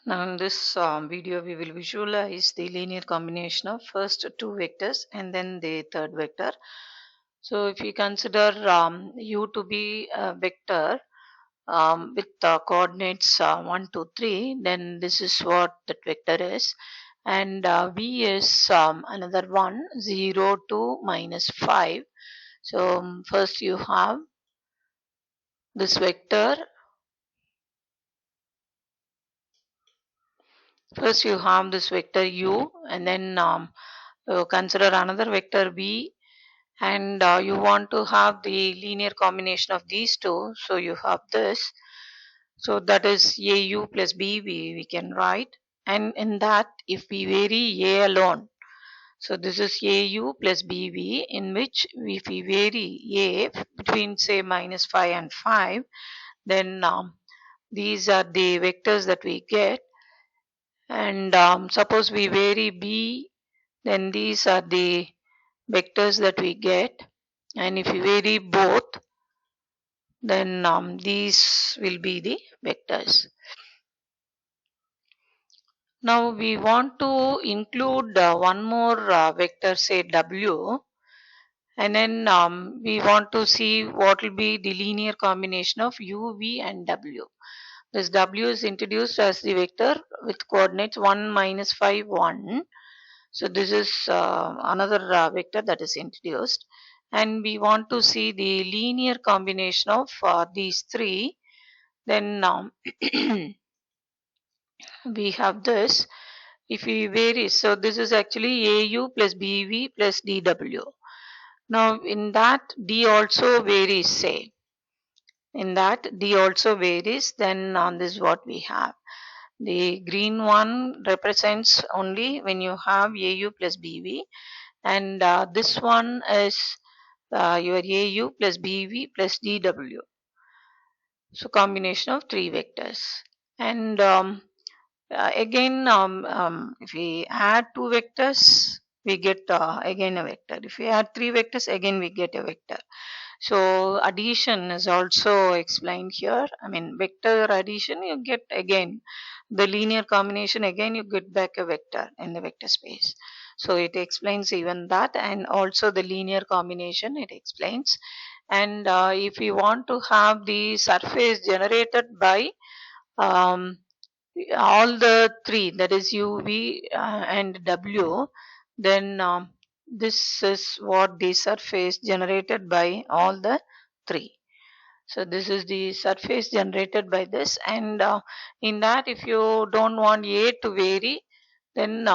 Now in this video we will visualize the linear combination of first two vectors and then the third vector. So if we consider u to be a vector with coordinates 1, 2, 3, then this is what that vector is, and v is another one, 0, 2, minus 5. So first you have this vector. First you have this vector u, and then consider another vector v, and you want to have the linear combination of these two. So you have this. So that is au plus bv we can write, and in that if we vary a alone, so this is au plus bv, in which if we vary a between say minus 5 and 5, then these are the vectors that we get. And suppose we vary b, then these are the vectors that we get, and if we vary both, then these will be the vectors. Now we want to include one more vector, say w, and then we want to see what will be the linear combination of u, v and w. This w is introduced as the vector with coordinates 1, minus 5, 1. So this is another vector that is introduced, and we want to see the linear combination of these three. Then we have this. If we vary, so this is actually au plus bv plus dw. Now in that d also varies, say in that d also varies, then on this what we have. The green one represents only when you have au plus bv, and this one is your au plus bv plus dw. So combination of three vectors. And again if we add two vectors, we get again a vector. If we add three vectors, again we get a vector. So addition is also explained here. I mean, vector addition, you get again the linear combination, again you get back a vector in the vector space. So it explains even that, and also the linear combination it explains. And if we want to have the surface generated by all the three, that is u, v and w, then this is what the surface generated by all the three. So this is the surface generated by this, and in that if you don't want a to vary, then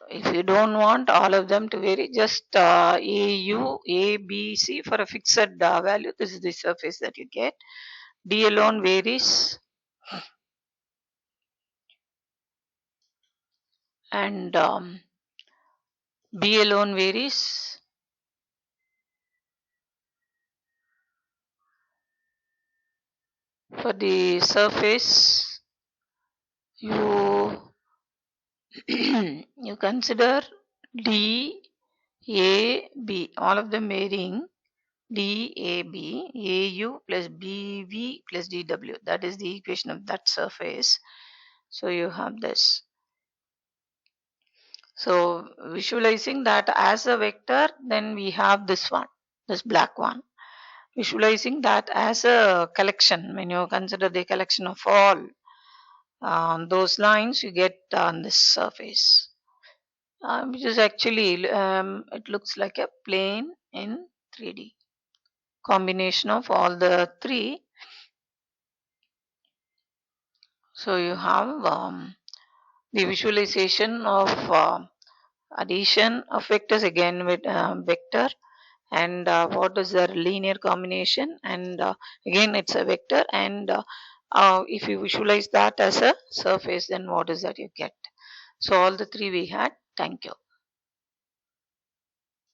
if you don't want all of them to vary, just au, a, b, c for a fixed value, this is the surface that you get. D alone varies, and b alone varies, for the surface you you consider D, A, B, all of them varying. D, A, B, A, U plus B, V plus D, W. That is the equation of that surface. So you have this. So visualizing that as a vector, then we have this one, this black one. Visualizing that as a collection, when you consider the collection of all those lines, you get on this surface. Which is actually it looks like a plane in 3D. Combination of all the three. So you have the visualization of addition of vectors again with vector, and what is the linear combination, and again it's a vector, and if you visualize that as a surface, then what is that you get. So all the three we had. Thank you.